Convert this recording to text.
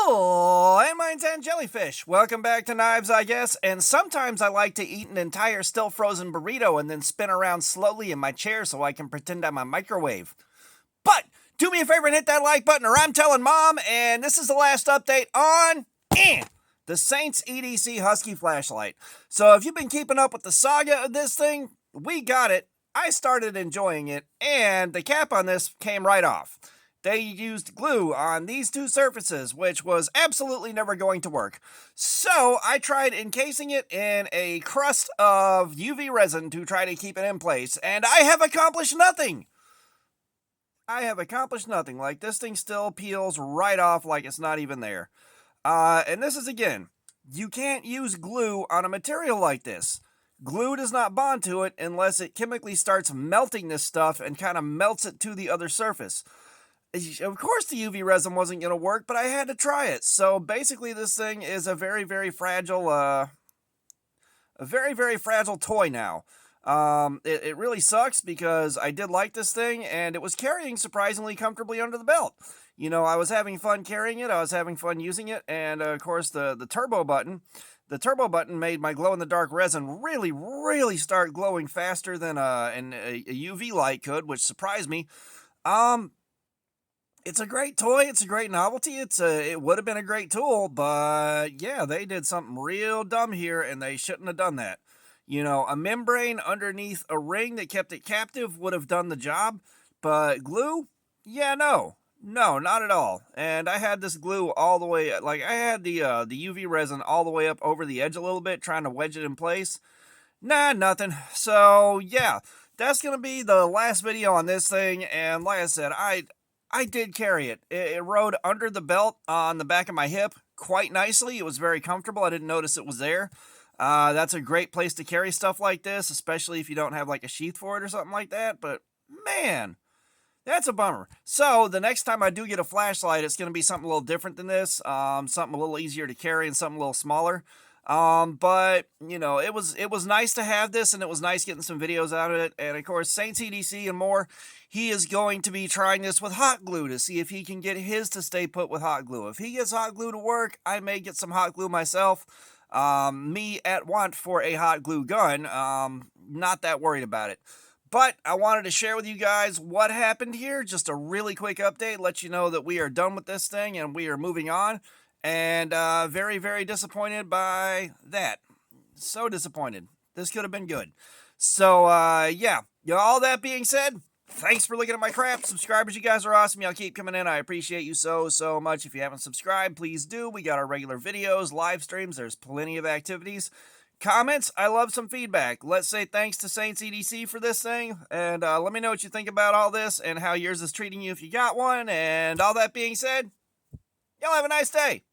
Oh, and mine's and jellyfish. Welcome back to Knives, I guess. And sometimes I like to eat an entire still frozen burrito and then spin around slowly in my chair so I can pretend I'm a microwave. But do me a favor and hit that like button or I'm telling mom. And this is the last update on the Saints EDC Husky Flashlight. So if you've been keeping up with the saga of this thing, we got it. I started enjoying it and the cap on this came right off. They used glue on these two surfaces, which was absolutely never going to work. So I tried encasing it in a crust of UV resin to try to keep it in place, and I have accomplished nothing. Like, this thing still peels right off like it's not even there. And this is, again, you can't use glue on a material like this. Glue does not bond to it unless it chemically starts melting this stuff and kind of melts it to the other surface. Of course the UV resin wasn't going to work, but I had to try it. So basically this thing is a very, very fragile, toy now. It really sucks because I did like this thing and it was carrying surprisingly comfortably under the belt. You know, I was having fun carrying it. I was having fun using it. And of course the turbo button made my glow-in-the-dark resin really, really start glowing faster than a UV light could, which surprised me. It's a great toy. It's a great novelty. It would have been a great tool, but yeah, they did something real dumb here, and they shouldn't have done that. You know, a membrane underneath a ring that kept it captive would have done the job, but glue? Yeah, no, not at all. And I had this glue all the way, like I had the UV resin all the way up over the edge a little bit, trying to wedge it in place. Nah, nothing. So yeah, that's gonna be the last video on this thing. And like I said, I did carry it. It rode under the belt on the back of my hip quite nicely. It was very comfortable. I didn't notice it was there. That's a great place to carry stuff like this, especially if you don't have like a sheath for it or something like that. But man, that's a bummer. So the next time I do get a flashlight, it's going to be something a little different than this. Something a little easier to carry and something a little smaller. But you know, it was nice to have this, and it was nice getting some videos out of it. And of course, Saints EDC and more, he is going to be trying this with hot glue to see if he can get his to stay put with hot glue. If he gets hot glue to work, I may get some hot glue myself. Me at want for a hot glue gun. Not that worried about it. But I wanted to share with you guys what happened here. Just a really quick update, let you know that we are done with this thing and we are moving on. And very, very disappointed by that. So disappointed. This could have been good. So, yeah. All that being said, thanks for looking at my crap. Subscribers, you guys are awesome. Y'all keep coming in. I appreciate you so, so much. If you haven't subscribed, please do. We got our regular videos, live streams. There's plenty of activities. Comments, I love some feedback. Let's say thanks to Saints EDC for this thing. And let me know what you think about all this and how yours is treating you if you got one. And all that being said, y'all have a nice day.